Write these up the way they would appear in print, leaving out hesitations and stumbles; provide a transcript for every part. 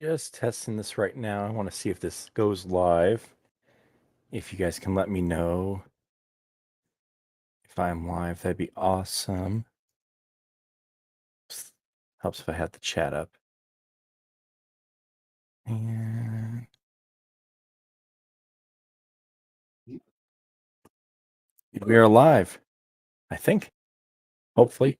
Just testing this right now. I want to see if this goes live. If you guys can let me know if I'm live, that'd be awesome. Helps if I have the chat up. And we are live, I think. Hopefully.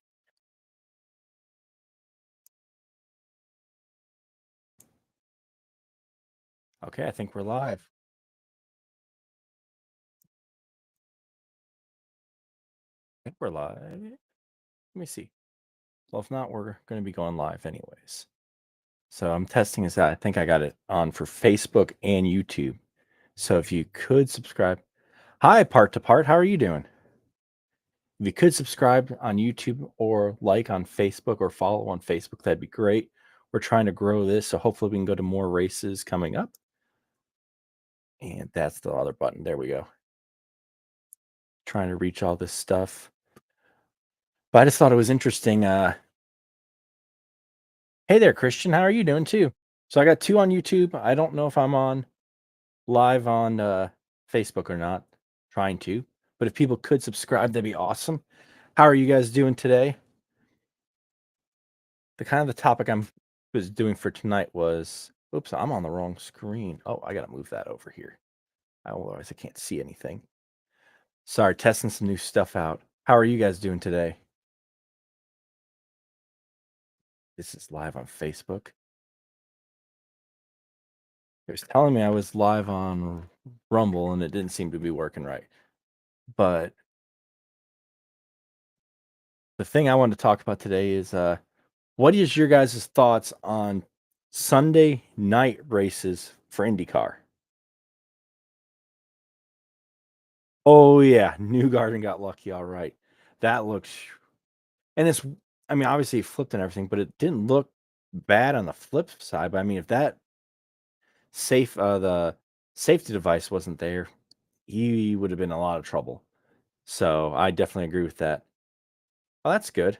Okay, I think we're live. I think we're live. Let me see. Well, if not, we're going to be going live anyways. So I'm testing this out. I think I got it on for Facebook and YouTube. So if you could subscribe. Hi, Part to Part. How are you doing? If you could subscribe on YouTube or like on Facebook or follow on Facebook, that'd be great. We're trying to grow this, so hopefully we can go to more races coming up. And that's the other button. There we go. Trying to reach all this stuff. But I just thought it was interesting. Hey there, Christian. How are you doing too? So I got two on YouTube. I don't know if I'm on live on Facebook or not. Trying to. But if people could subscribe, that'd be awesome. How are you guys doing today? The topic I was doing for tonight was, oops, I'm on the wrong screen. Oh, I gotta move that over here. Otherwise, I can't see anything. Sorry, testing some new stuff out. How are you guys doing today? This is live on Facebook. It was telling me I was live on Rumble, and it didn't seem to be working right. But the thing I wanted to talk about today is, what is your guys' thoughts on Sunday night races for IndyCar? Oh yeah, New Garden got lucky. All right, that looks, and it's. I mean, obviously he flipped and everything, but it didn't look bad on the flip side. But I mean, if that the safety device wasn't there, he would have been in a lot of trouble. So I definitely agree with that. Oh, that's good.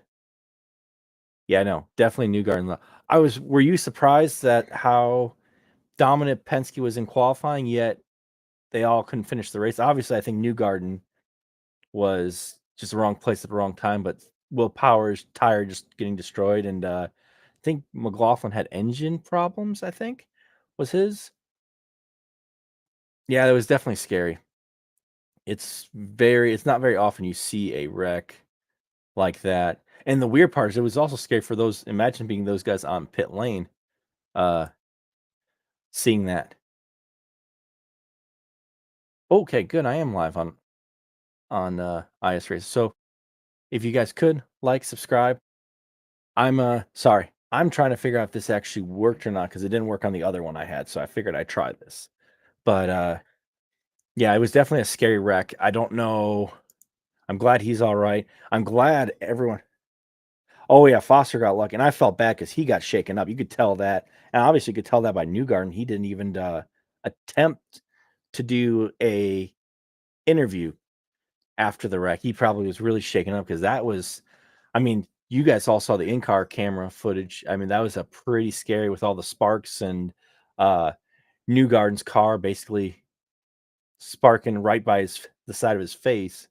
Yeah, I know. Definitely New Garden. I was. Were you surprised that how dominant Penske was in qualifying, yet they all couldn't finish the race? Obviously, I think New Garden was just the wrong place at the wrong time, but Will Power's tire just getting destroyed, and I think McLaughlin had engine problems. I think was his. Yeah, it was definitely scary. It's not very often you see a wreck like that. And the weird part is it was also scary for those, imagine being those guys on pit lane, uh, seeing that. Okay, good. I am live on IS Race. So if you guys could like, subscribe. I'm sorry. I'm trying to figure out if this actually worked or not because it didn't work on the other one I had. So I figured I'd try this. But yeah, it was definitely a scary wreck. I don't know. I'm glad he's all right. I'm glad everyone. Oh yeah, Foster got lucky, and I felt bad because he got shaken up. You could tell that, and obviously you could tell that by Newgarden. He didn't even attempt to do a interview after the wreck. He probably was really shaken up because that was. I mean, you guys all saw the in-car camera footage. I mean, that was a pretty scary with all the sparks and uh, Newgarden's car basically sparking right by the side of his face.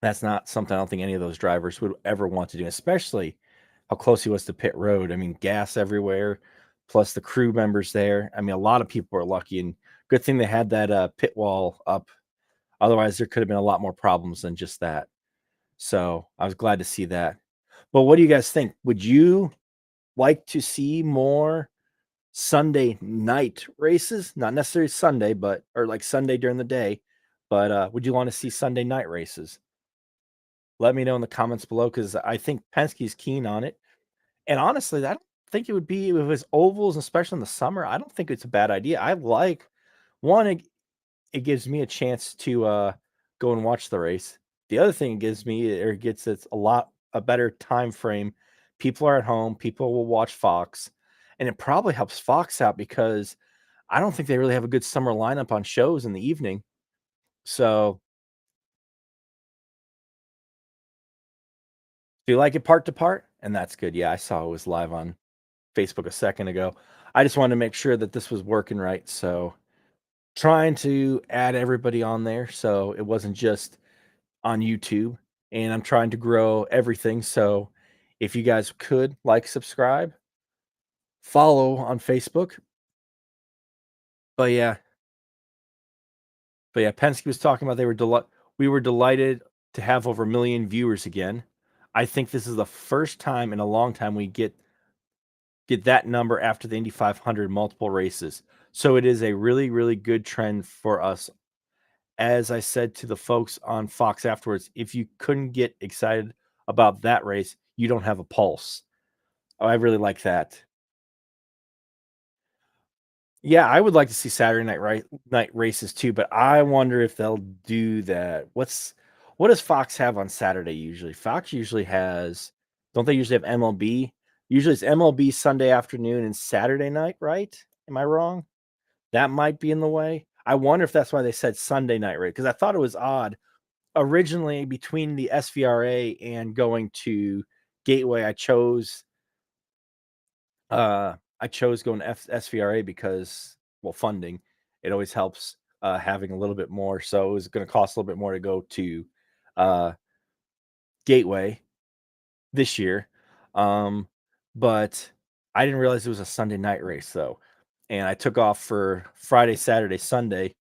That's not something I don't think any of those drivers would ever want to do, especially how close he was to pit road. I mean, gas everywhere, plus the crew members there. I mean, a lot of people were lucky, and good thing they had that pit wall up. Otherwise, there could have been a lot more problems than just that. So I was glad to see that. But what do you guys think? Would you like to see more Sunday night races? Not necessarily Sunday, but or like Sunday during the day. But would you want to see Sunday night races? Let me know in the comments below because I think Penske's keen on it. And honestly, I don't think it would be if it was ovals, especially in the summer. I don't think it's a bad idea. I like one, it gives me a chance to go and watch the race. The other thing it gives me or gets it's a better time frame. People are at home, people will watch Fox, and it probably helps Fox out because I don't think they really have a good summer lineup on shows in the evening. So do you like it part to part? And that's good. Yeah, I saw it was live on Facebook a second ago. I just wanted to make sure that this was working right. So trying to add everybody on there so it wasn't just on YouTube. And I'm trying to grow everything. So if you guys could like, subscribe, follow on Facebook. But yeah, but yeah, Penske was talking about we were delighted to have over 1,000,000 viewers again. I think this is the first time in a long time we get that number after the Indy 500 multiple races. So it is a really, really good trend for us. As I said to the folks on Fox afterwards, if you couldn't get excited about that race, you don't have a pulse. Oh, I really like that. Yeah, I would like to see Saturday night races too, but I wonder if they'll do that. What does Fox have on Saturday usually? Fox usually has, don't they usually have MLB? Usually it's MLB Sunday afternoon and Saturday night, right? Am I wrong? That might be in the way. I wonder if that's why they said Sunday night race because I thought it was odd. Originally, between the SVRA and going to Gateway, I chose going to SVRA because, well, funding. It always helps having a little bit more. So it was going to cost a little bit more to go to uh, Gateway this year. Um, but I didn't realize it was a Sunday night race though. And I took off for Friday, Saturday, Sunday,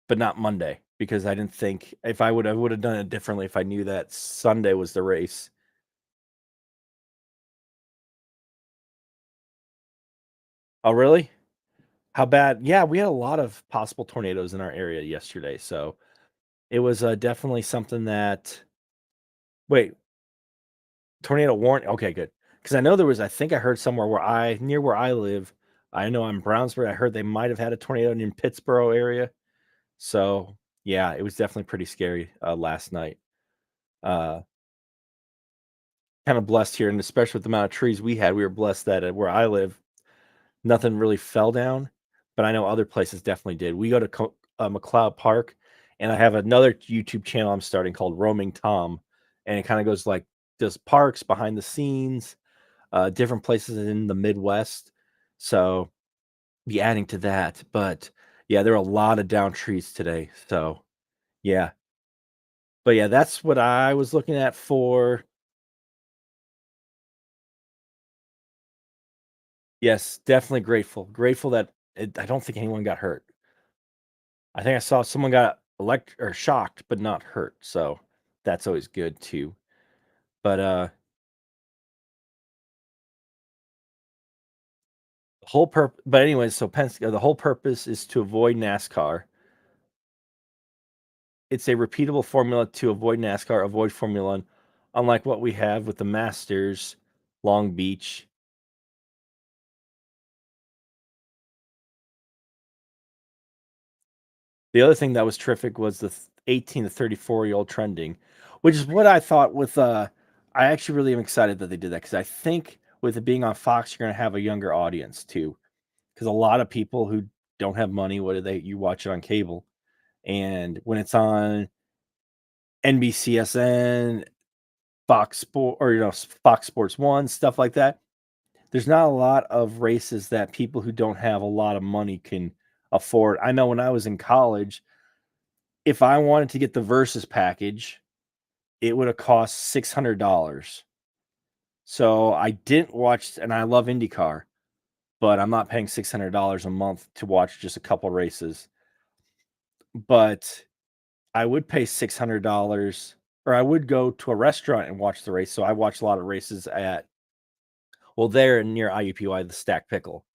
but not Monday because I didn't think if I would have done it differently if I knew that Sunday was the race. Oh, really? How bad? Yeah, we had a lot of possible tornadoes in our area yesterday. So it was, definitely something that wait, tornado warning? Okay, good. Because I know there was I think I heard somewhere near where I live, I know I'm Brownsburg, I heard they might have had a tornado in Pittsboro area. So, yeah, it was definitely pretty scary, last night. Uh, Kinda blessed here, and especially with the amount of trees we had, we were blessed that, where I live, nothing really fell down, but I know other places definitely did. We go to McLeod Park, and I have another YouTube channel I'm starting called Roaming Tom, and it kinda goes, like, does parks, behind the scenes, different places in the Midwest, so, be adding to that, but, yeah, there are a lot of downed trees today, so, yeah. But, yeah, that's what I was looking at for yes, definitely grateful that I don't think anyone got hurt. I think I saw someone got or shocked, but not hurt, so that's always good too. But, but anyways, so the whole purpose is to avoid NASCAR. It's a repeatable formula to avoid NASCAR, avoid Formula 1, unlike what we have with the Masters, Long Beach. The other thing that was terrific was the 18 to 34-year-old trending, which is what I thought with, I actually really am excited that they did that because I think with it being on Fox, you're gonna have a younger audience too. Because a lot of people who don't have money, what do they you watch it on cable, and when it's on NBCSN, Fox Sport or, Fox Sports 1, stuff like that, there's not a lot of races that people who don't have a lot of money can afford. I know when I was in college, if I wanted to get the Versus package, it would have cost $600. So I didn't watch, and I love IndyCar, but I'm not paying $600 a month to watch just a couple races. But I would pay $600 or I would go to a restaurant and watch the race. So I watch a lot of races at well, there near IUPUI, the Stack Pickle.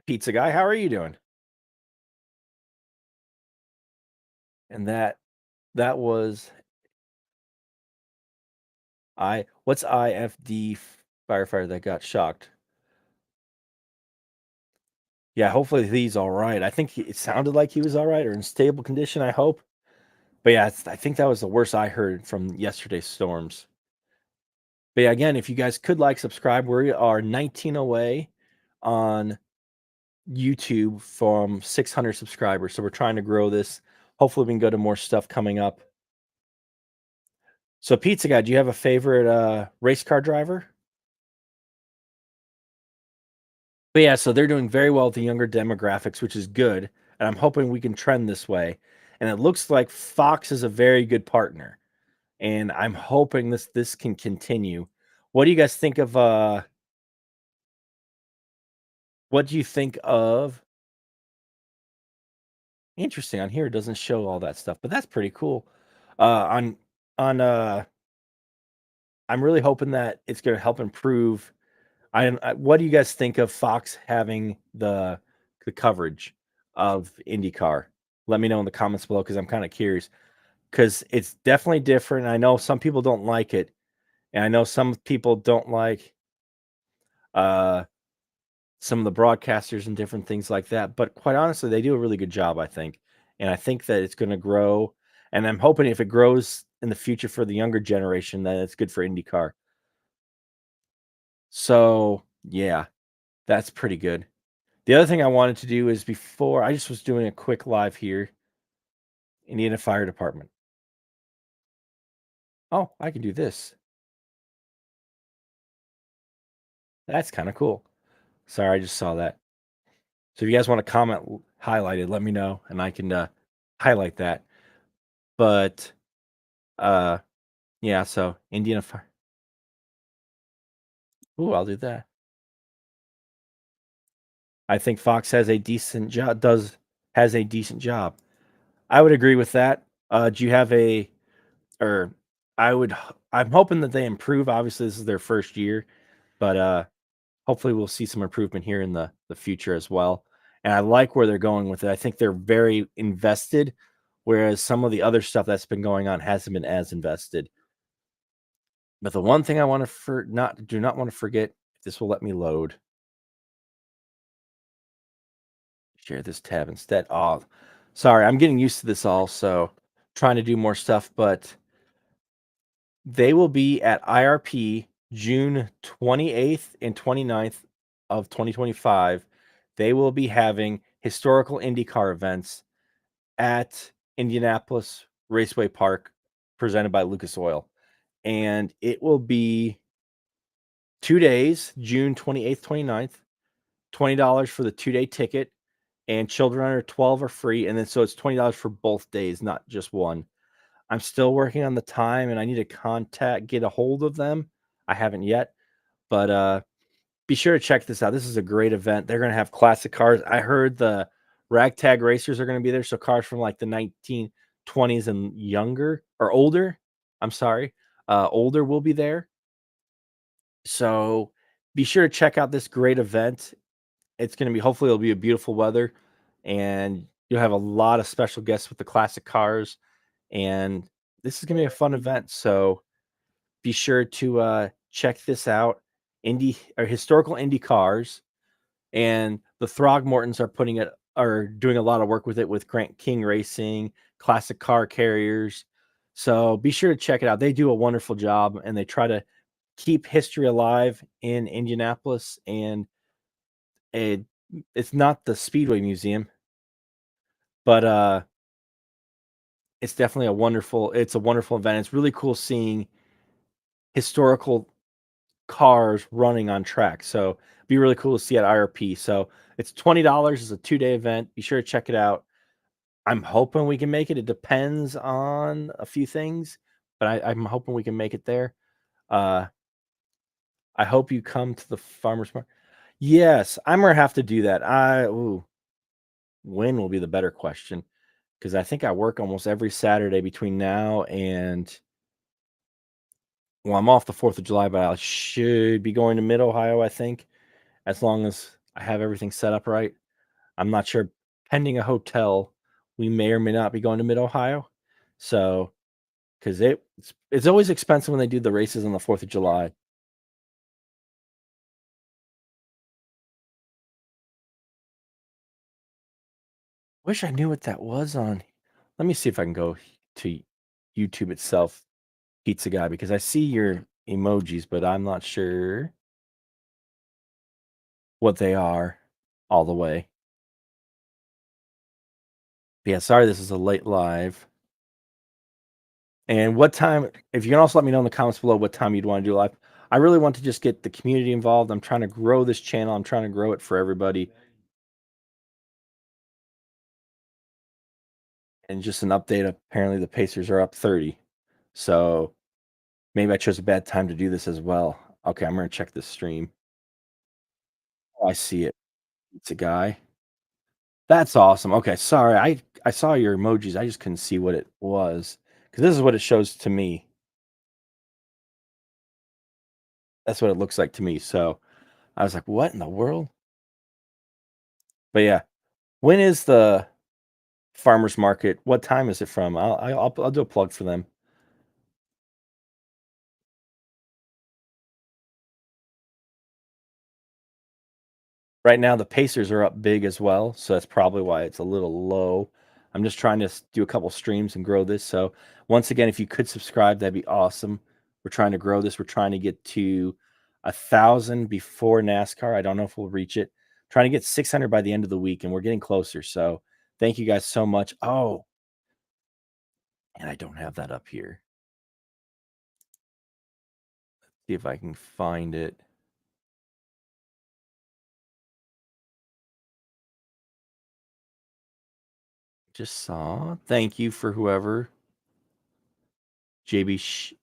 Pizza guy, how are you doing? And that was what's IFD firefighter that got shocked? Yeah, hopefully he's all right. I think it sounded like he was all right or in stable condition, I hope. But yeah, I think that was the worst I heard from yesterday's storms. But yeah, again, if you guys could like, subscribe, we are 19 away on YouTube from 600 subscribers. So we're trying to grow this. Hopefully, we can go to more stuff coming up. So pizza guy, do you have a favorite race car driver? But yeah, so they're doing very well with the younger demographics, which is good. And I'm hoping we can trend this way. And it looks like Fox is a very good partner. And I'm hoping this can continue. What do you guys think of what do you think of interesting on here it doesn't show all that stuff, but that's pretty cool. On I'm really hoping that it's gonna help improve what do you guys think of Fox having the coverage of IndyCar? Let me know in the comments below because I'm kind of curious. Because it's definitely different. I know some people don't like it, and I know some people don't like uh, some of the broadcasters and different things like that. But quite honestly, they do a really good job, I think, and I think that it's going to grow. And I'm hoping if it grows in the future for the younger generation, that it's good for IndyCar. So yeah, that's pretty good. The other thing I wanted to do is before I just was doing a quick live here, Indiana Fire Department. Oh, I can do this. That's kind of cool. Sorry, I just saw that. So if you guys want to comment highlighted, let me know and I can highlight that. But uh yeah, so Indiana Fire. Ooh, I'll do that. I think Fox has a decent job does has a decent job. I would agree with that. Do you have a or I'm hoping that they improve. Obviously, this is their first year, but hopefully we'll see some improvement here in the future as well. And I like where they're going with it. I think they're very invested, whereas some of the other stuff that's been going on hasn't been as invested. But the one thing I want to not do not want to forget, if this will let me load, share this tab instead. Oh, sorry, I'm getting used to this all, so trying to do more stuff, but they will be at IRP June 28th and 29th of 2025. They will be having historical IndyCar events at Indianapolis Raceway Park presented by Lucas Oil. And it will be 2 days, June 28th, 29th, $20 for the 2 day ticket, and children under 12 are free. And then so it's $20 for both days, not just one. I'm still working on the time and I need to get a hold of them. I haven't yet, but be sure to check this out. This is a great event. They're going to have classic cars. I heard the ragtag racers are going to be there. So cars from like the 1920s and younger or older. I'm sorry. Older will be there. So be sure to check out this great event. It's going to be, hopefully, it'll be a beautiful weather and you'll have a lot of special guests with the classic cars. And this is going to be a fun event. So be sure to check this out. Historical Indy cars and the Throgmortons are doing a lot of work with it with Grant King Racing, Classic Car Carriers. So be sure to check it out. They do a wonderful job and they try to keep history alive in Indianapolis. And it, it's not the Speedway Museum, but it's a wonderful event. It's really cool seeing historical cars running on track. So be really cool to see at IRP. So it's $20. It's a 2 day event. Be sure to check it out. I'm hoping we can make it. It depends on a few things, but I'm hoping we can make it there. Uh, I hope you come to the farmers market. Yes, I'm gonna have to do that. When will be the better question because I think I work almost every Saturday between now and well, I'm off the 4th of July, but I should be going to Mid Ohio. I think as long as I have everything set up right. I'm not sure. Pending a hotel, we may or may not be going to Mid Ohio. So, because it's always expensive when they do the races on the 4th of July. Wish I knew what that was on. Let me see if I can go to YouTube itself, Pizza Guy, because I see your emojis, but I'm not sure what they are all the way. Yeah, sorry, this is a late live. And what time if you can also let me know in the comments below what time you'd wanna do live. I really want to just get the community involved. I'm trying to grow this channel. I'm trying to grow it for everybody. And just an update, apparently the Pacers are up 30. So, maybe I chose a bad time to do this as well. Okay, I'm gonna check this stream. Oh, I see it. It's a guy. That's awesome. Okay, sorry. I saw your emojis. I just couldn't see what it was because this is what it shows to me. That's what it looks like to me. So, I was like, "What in the world?" But yeah, when is the farmers market? What time is it from? I'll do a plug for them. Right now, the Pacers are up big as well, so that's probably why it's a little low. I'm just trying to do a couple streams and grow this. So, once again, if you could subscribe, that'd be awesome. We're trying to grow this. We're trying to get to 1,000 before NASCAR. I don't know if we'll reach it. Trying to get 600 by the end of the week, and we're getting closer. So, thank you guys so much. Oh, and I don't have that up here. See if I can find it. Just saw. Thank you for whoever. JB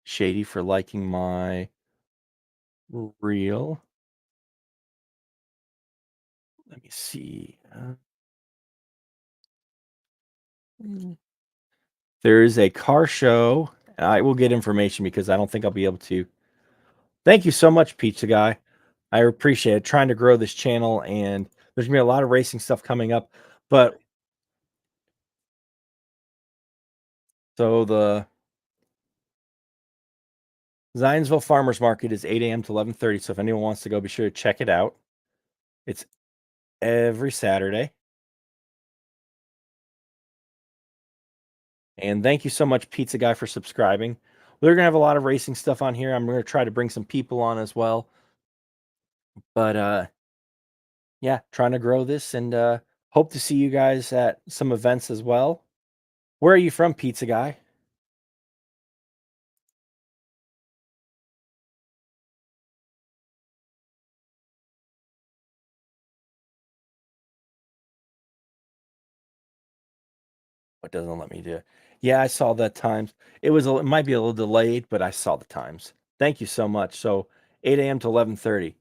Shady for liking my reel. Let me see. Mm. There is a car show. And I will get information because I don't think I'll be able to. Thank you so much, Pizza Guy. I appreciate it. Trying to grow this channel, and there's gonna be a lot of racing stuff coming up. But so the Zionsville Farmers Market is 8 a.m. to 11:30. So if anyone wants to go, be sure to check it out. It's every Saturday. And thank you so much, Pizza Guy, for subscribing. We're gonna have a lot of racing stuff on here. I'm gonna try to bring some people on as well. But yeah, trying to grow this and hope to see you guys at some events as well. Where are you from, Pizza Guy? What doesn't let me do it? Yeah, I saw that times. It might be a little delayed, but I saw the times. Thank you so much. So 8 a.m. to 11:30.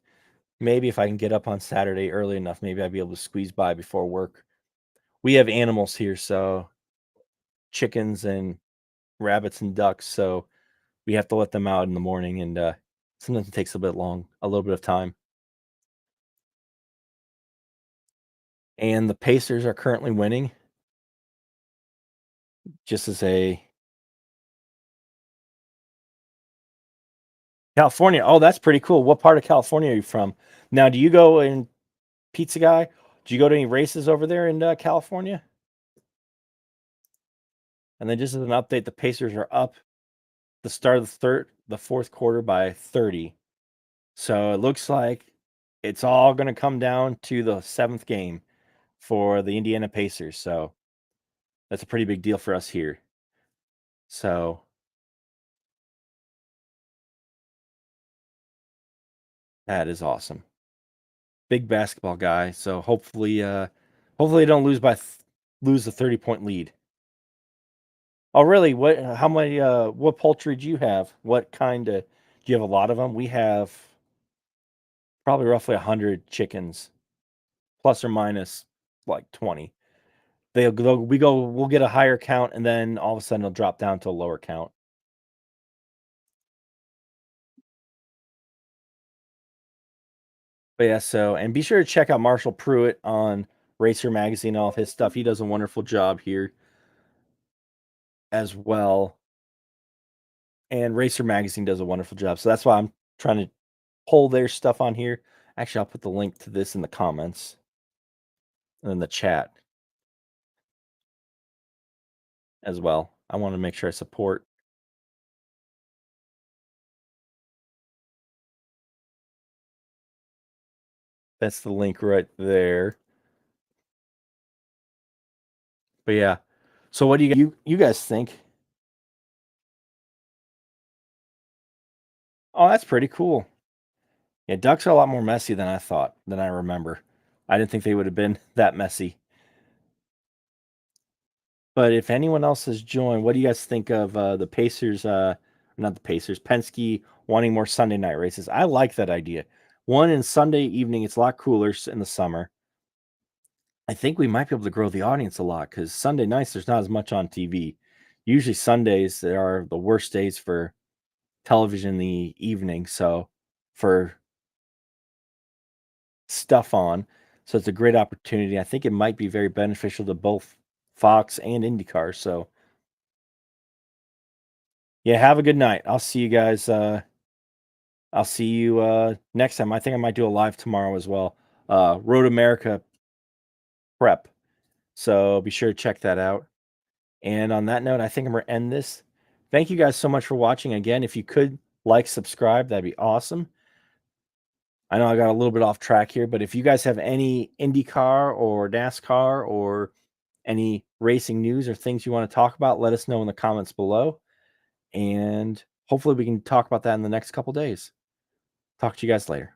Maybe if I can get up on Saturday early enough, maybe I'd be able to squeeze by before work. We have animals here, so chickens and rabbits and ducks. So we have to let them out in the morning, and sometimes it takes a little bit of time. And the Pacers are currently winning, just as a California. Oh, that's pretty cool. What part of California are you from? Now, do you go in Pizza Guy? Do you go to any races over there in California? And then just as an update, the Pacers are up the start of the fourth quarter by 30. So it looks like it's all going to come down to the seventh game for the Indiana Pacers. So that's a pretty big deal for us here. So that is awesome. Big basketball guy. So hopefully they don't lose the 30-point lead. Oh, really? How many what poultry do you have? What kind of do you have a lot of them? We have probably roughly 100 chickens, plus or minus like 20. We'll get a higher count and then all of a sudden it'll drop down to a lower count. But yeah, so and be sure to check out Marshall Pruitt on Racer Magazine, all of his stuff. He does a wonderful job here as well. And Racer Magazine does a wonderful job. So that's why I'm trying to pull their stuff on here. Actually, I'll put the link to this in the comments and in the chat as well. I want to make sure I support. That's the link right there. But yeah. So what do you guys think? Oh, that's pretty cool. Yeah, ducks are a lot more messy than I thought, than I remember. I didn't think they would have been that messy. But if anyone else has joined, what do you guys think of the Pacers? Not the Pacers, Penske wanting more Sunday night races. I like that idea. One in Sunday evening, it's a lot cooler in the summer. I think we might be able to grow the audience a lot because Sunday nights there's not as much on TV. Usually Sundays they are the worst days for television in the evening. So for stuff on, so it's a great opportunity. I think it might be very beneficial to both Fox and IndyCar. So yeah, have a good night. I'll see you guys. I'll see you next time. I think I might do a live tomorrow as well. Road America prep. So be sure to check that out. And on that note, I think I'm gonna end this. Thank you guys so much for watching. Again, if you could like, subscribe, that'd be awesome. I know I got a little bit off track here, but if you guys have any IndyCar or NASCAR or any racing news or things you want to talk about, let us know in the comments below. And hopefully we can talk about that in the next couple days. Talk to you guys later.